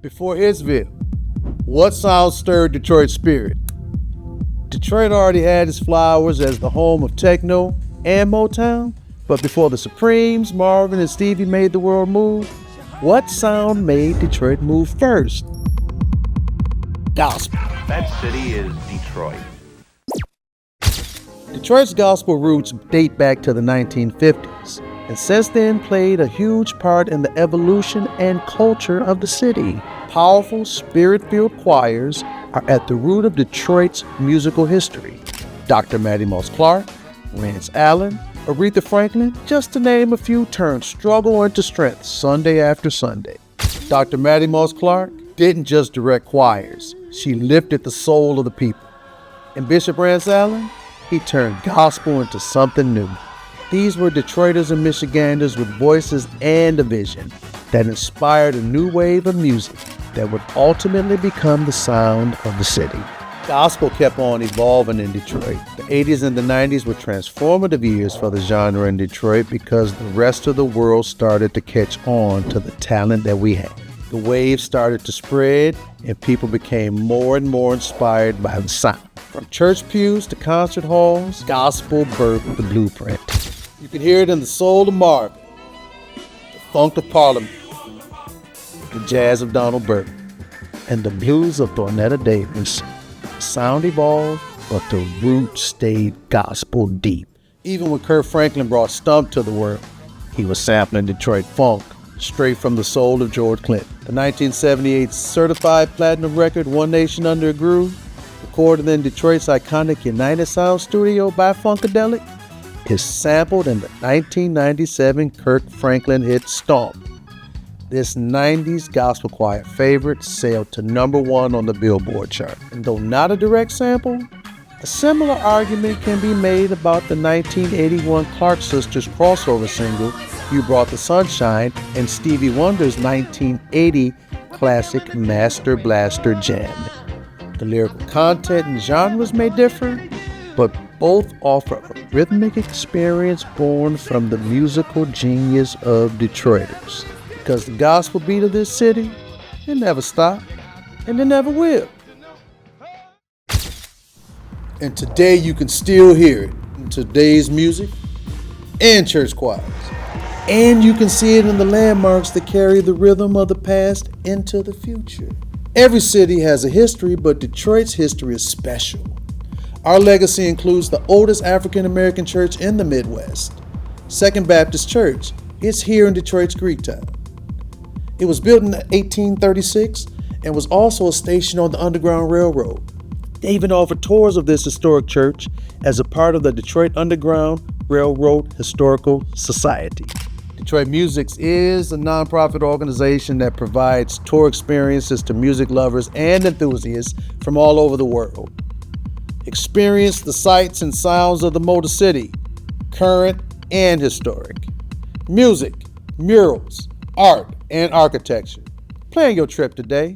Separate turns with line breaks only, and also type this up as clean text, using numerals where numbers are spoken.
Before Hitsville, what sound stirred Detroit's spirit? Detroit already had its flowers as the home of techno and Motown, but before the Supremes, Marvin, and Stevie made the world move, what sound made Detroit move first? Gospel.
That city is Detroit.
Detroit's gospel roots date back to the 1950s, and since then played a huge part in the evolution and culture of the city. Powerful, spirit-filled choirs are at the root of Detroit's musical history. Dr. Mattie Moss Clark, Rance Allen, Aretha Franklin, just to name a few, turned struggle into strength Sunday after Sunday. Dr. Mattie Moss Clark didn't just direct choirs, she lifted the soul of the people. And Bishop Rance Allen, he turned gospel into something new. These were Detroiters and Michiganders with voices and a vision that inspired a new wave of music that would ultimately become the sound of the city. Gospel kept on evolving in Detroit. The 80s and the 90s were transformative years for the genre in Detroit because the rest of the world started to catch on to the talent that we had. The wave started to spread and people became more and more inspired by the sound. From church pews to concert halls, gospel birthed the blueprint. You can hear it in the soul of Marvin, the funk of Parliament, the jazz of Donald Byrd, and the blues of Thornetta Davis. The sound evolved, but the roots stayed gospel deep. Even when Kirk Franklin brought Stump to the world, he was sampling Detroit funk, straight from the soul of George Clinton. The 1978 certified platinum record, One Nation Under a Groove, recorded in Detroit's iconic United Sound Studio by Funkadelic, is sampled in the 1997 Kirk Franklin hit Stomp. This 90s gospel choir favorite sailed to #1 on the Billboard chart. And though not a direct sample, a similar argument can be made about the 1981 Clark Sisters crossover single, You Brought the Sunshine, and Stevie Wonder's 1980 classic Master Blaster Jam. The lyrical content and genres may differ, but both offer a rhythmic experience born from the musical genius of Detroiters. Because the gospel beat of this city, it never stopped, and it never will. And today you can still hear it in today's music and church choirs. And you can see it in the landmarks that carry the rhythm of the past into the future. Every city has a history, but Detroit's history is special. Our legacy includes the oldest African American church in the Midwest, Second Baptist Church. It's here in Detroit's Greektown. It was built in 1836 and was also a station on the Underground Railroad. They even offered tours of this historic church as a part of the Detroit Underground Railroad Historical Society. Detroit Musix is a nonprofit organization that provides tour experiences to music lovers and enthusiasts from all over the world. Experience the sights and sounds of the Motor City, current and historic. Music, murals, art, and architecture. Plan your trip today.